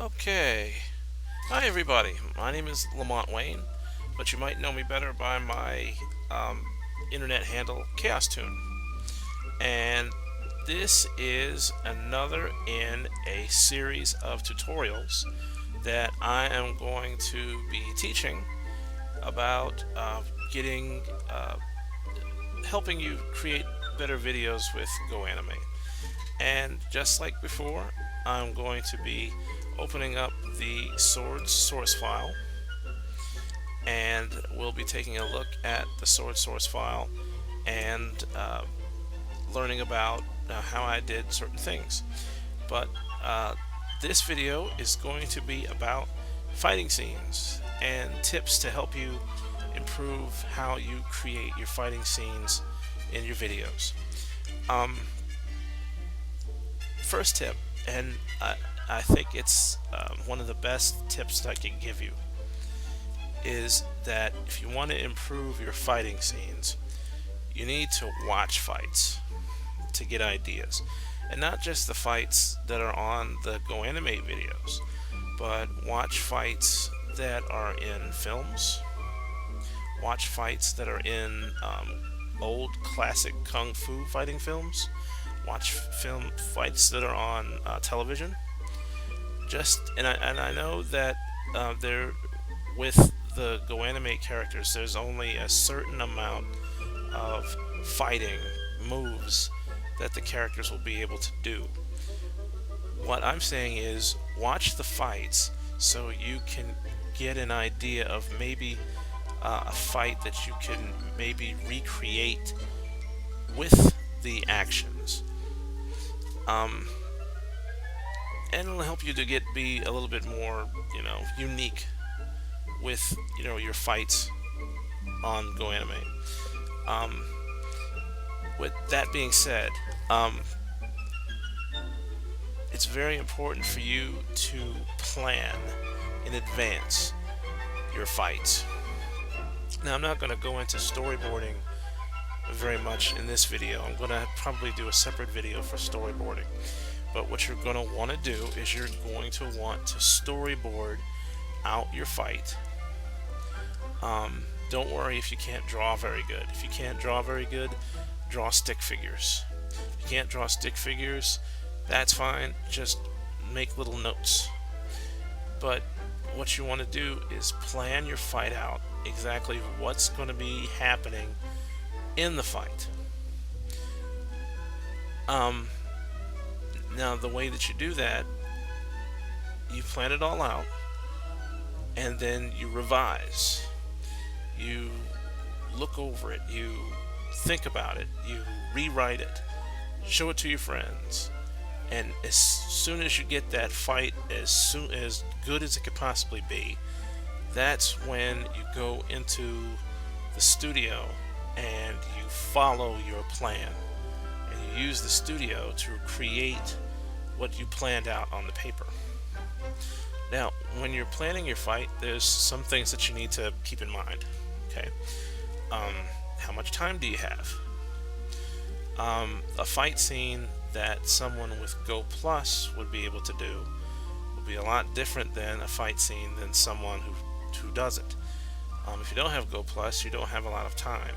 Okay. Hi, everybody. My name is Lamont Wayne, but you might know me better by my um, internet handle, Chaos Tune. And this is another in a series of tutorials that I am going to be teaching about getting, helping you create better videos with GoAnimate. And just like before, I'm going to be opening up the Swords source file, and we'll be taking a look at the Swords source file and learning about how I did certain things. But this video is going to be about fighting scenes and tips to help you improve how you create your fighting scenes in your videos. First tip, and I think it's one of the best tips that I can give you, is that if you want to improve your fighting scenes, you need to watch fights to get ideas. And not just the fights that are on the GoAnimate videos, but watch fights that are in films, watch fights that are in old classic kung fu fighting films, watch film fights that are on television. And I know that there, with the GoAnimate characters, there's only a certain amount of fighting moves that the characters will be able to do. What I'm saying is watch the fights so you can get an idea of maybe a fight that you can maybe recreate with the actions. And it'll help you to be a little bit more, unique with, your fights on GoAnimate. With that being said, it's very important for you to plan in advance your fights. Now, I'm not going to go into storyboarding very much in this video. I'm going to probably do a separate video for storyboarding. But what you're going to want to do is you're going to want to storyboard out your fight. Don't worry if you can't draw very good. If you can't draw very good, draw stick figures. If you can't draw stick figures, that's fine. Just make little notes. But what you want to do is plan your fight out, exactly what's going to be happening in the fight. Now, the way that you do that, you plan it all out, and then you revise. You look over it, you think about it, you rewrite it, show it to your friends, and as soon as you get that fight as good as it could possibly be, that's when you go into the studio and you follow your plan. And you use the studio to create what you planned out on the paper. Now, when you're planning your fight, there's some things that you need to keep in mind. Okay, how much time do you have? A fight scene that someone with Go Plus would be able to do will be a lot different than a fight scene than someone who doesn't. If you don't have Go Plus, you don't have a lot of time.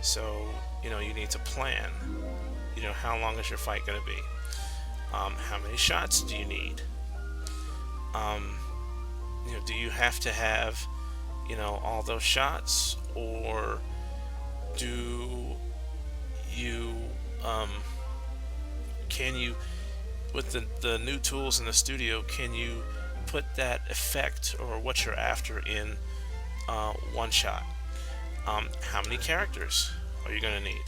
So, you need to plan. How long is your fight going to be? How many shots do you need? Do you have to have, all those shots, or do you, can you, with the new tools in the studio, can you put that effect or what you're after in one shot? How many characters are you going to need?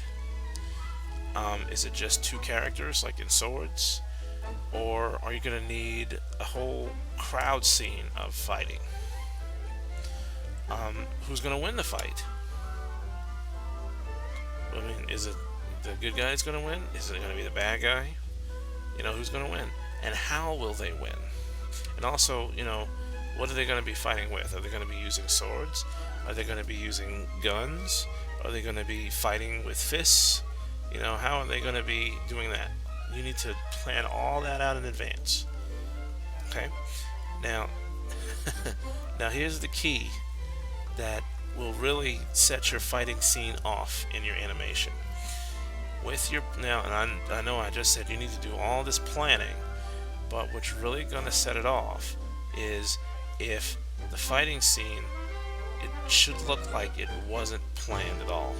Is it just 2 characters like in Swords? Or are you going to need a whole crowd scene of fighting? Who's going to win the fight? I mean, is it the good guy that's going to win? Is it going to be the bad guy? Who's going to win? And how will they win? And also, what are they going to be fighting with? Are they going to be using swords? Are they going to be using guns? Are they going to be fighting with fists? How are they going to be doing that? You need to plan all that out in advance. Okay? Now, now here's the key that will really set your fighting scene off in your animation. With your now, and I know I just said you need to do all this planning, but what's really going to set it off is if the fighting scene, it should look like it wasn't planned at all.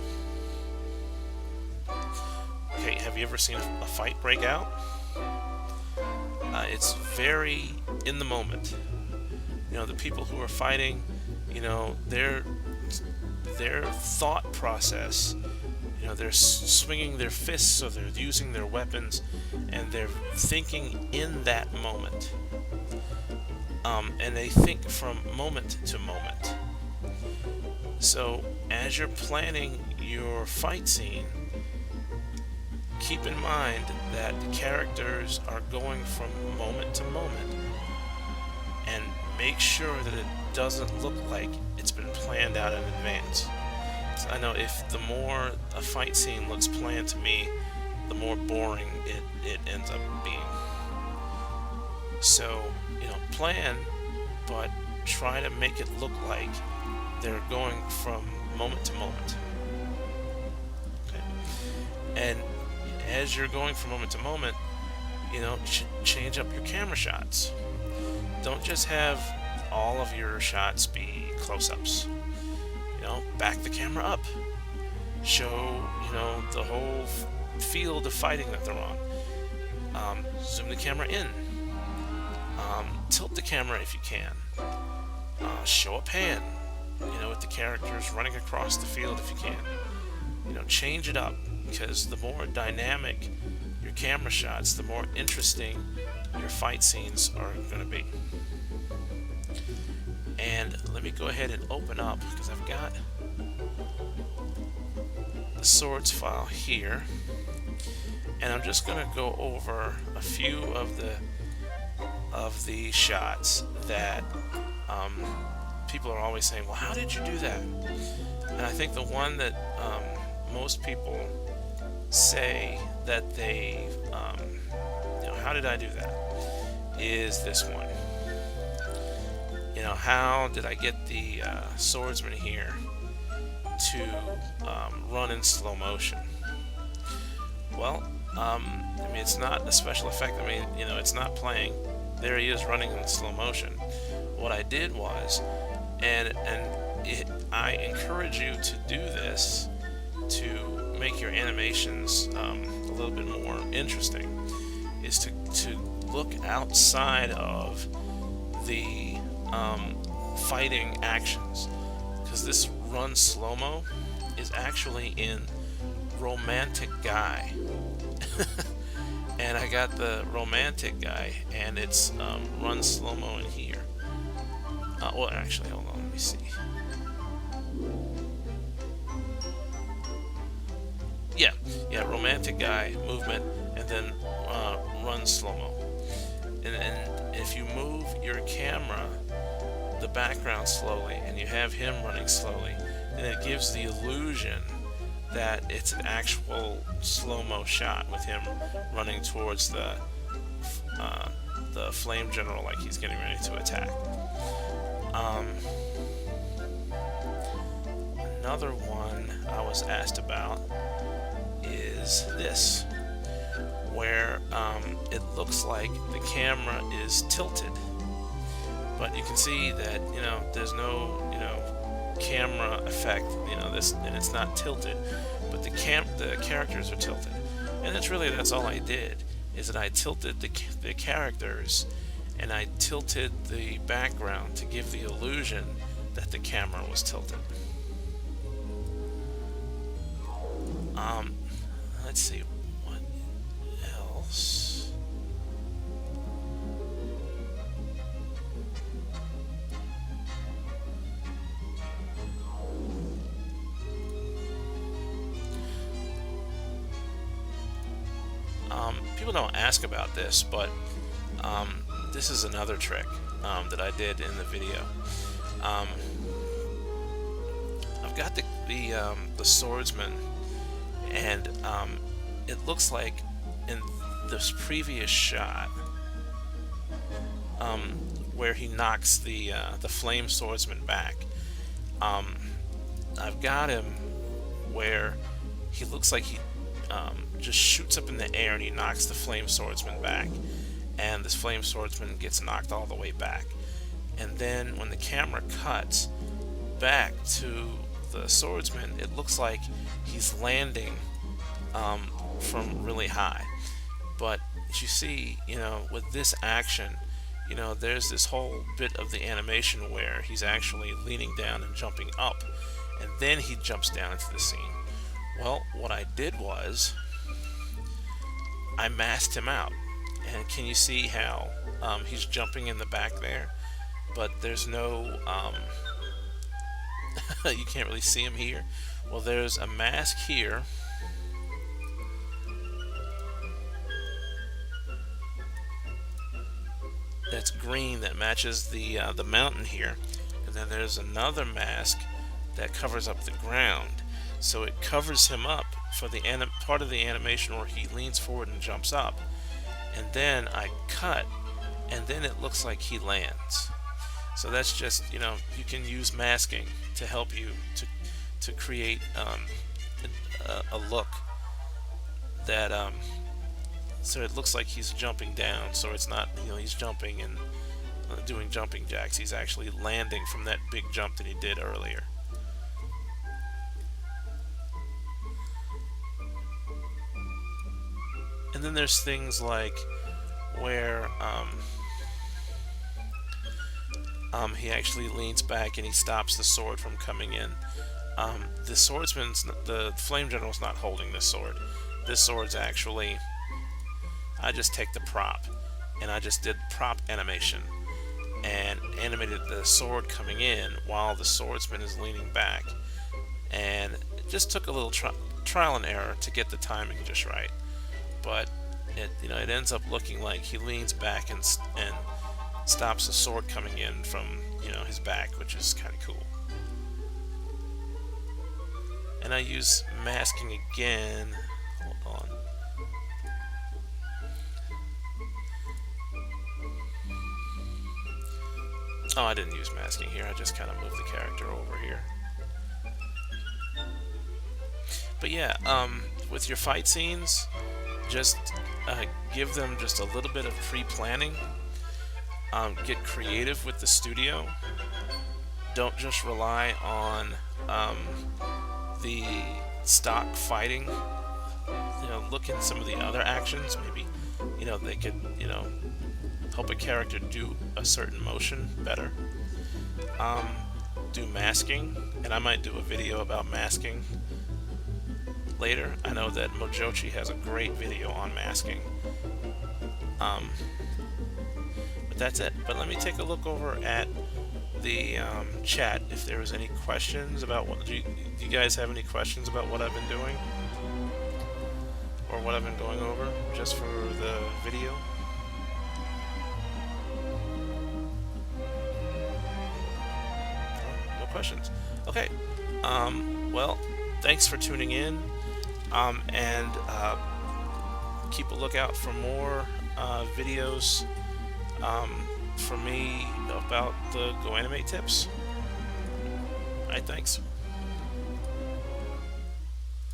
Okay, have you ever seen a fight break out? It's very in the moment. You know, the people who are fighting, you know, their thought process, you know, they're swinging their fists, or they're using their weapons, and they're thinking in that moment. And they think from moment to moment. So as you're planning your fight scene, keep in mind that the characters are going from moment to moment, and make sure that it doesn't look like it's been planned out in advance. So I know if the more a fight scene looks planned to me, the more boring it ends up being. So, you know, plan, but try to make it look like they're going from moment to moment. Okay. And as you're going from moment to moment, you know, you should change up your camera shots. Don't just have all of your shots be close-ups. You know, back the camera up. Show, you know, the whole field of fighting that they're on. Zoom the camera in. Tilt the camera if you can. Show a pan, you know, with the characters running across the field if you can. You know, change it up, because the more dynamic your camera shots, the more interesting your fight scenes are going to be. And let me go ahead and open up, because I've got the swords file here, and I'm just going to go over a few of the shots that people are always saying, well, how did you do that? And I think the one that most people say that they, you know, how did I do that, is this one. You know, how did I get the swordsman here to run in slow motion? Well, I mean, it's not a special effect. I mean, you know, it's not playing. There he is running in slow motion. What I did was, I encourage you to do this to make your animations a little bit more interesting, is to look outside of the fighting actions, because this run slow-mo is actually in Romantic Guy. And I got the Romantic Guy, and it's run slow-mo in here. Well, actually, hold on, let me see. Yeah, Romantic Guy, movement, and then run slow-mo. And if you move your camera, the background slowly, and you have him running slowly, then it gives the illusion that it's an actual slow-mo shot with him running towards the flame general, like he's getting ready to attack. Another one I was asked about is this, where it looks like the camera is tilted, but you can see that, you know, there's no, you know, camera effect, you know, this, and it's not tilted, but the characters are tilted. And that's all I did, is that I tilted the characters, and I tilted the background to give the illusion that the camera was tilted. Let's see what else. People don't ask about this, but this is another trick that I did in the video. I've got the swordsman, and it looks like in this previous shot, where he knocks the flame swordsman back. I've got him where he looks like he just shoots up in the air and he knocks the flame swordsman back, and this flame swordsman gets knocked all the way back. And then when the camera cuts back to the swordsman, it looks like he's landing from really high. But you see, with this action, there's this whole bit of the animation where he's actually leaning down and jumping up, and then he jumps down into the scene. Well, what I did was I masked him out, and can you see how he's jumping in the back there, but there's no you can't really see him here. Well, there's a mask here that's green that matches the mountain here, and then there's another mask that covers up the ground, so it covers him up for the part of the animation where he leans forward and jumps up, and then I cut, and then it looks like he lands. So that's just, you can use masking to help you to create a look that so it looks like he's jumping down, so it's not, he's jumping and doing jumping jacks. He's actually landing from that big jump that he did earlier. And then there's things like where he actually leans back and he stops the sword from coming in. The flame general's not holding this sword. This sword's actually, I just take the prop and I just did prop animation and animated the sword coming in while the swordsman is leaning back, and it just took a little trial and error to get the timing just right. But it ends up looking like he leans back and stops the sword coming in from his back, which is kind of cool. And I use masking again. Hold on. Oh, I didn't use masking here. I just kind of moved the character over here. But yeah, with your fight scenes, just give them just a little bit of pre-planning. Get creative with the studio. Don't just rely on the stock fighting. Look in some of the other actions. Maybe they could help a character do a certain motion better. Do masking, and I might do a video about masking later. I know that Mojochi has a great video on masking. But that's it. But let me take a look over at the chat if there was any questions about what. Do you guys have any questions about what I've been doing or what I've been going over just for the video? No questions. Okay. Well, thanks for tuning in, and keep a lookout for more videos from me about the GoAnimate tips. Alright, thanks.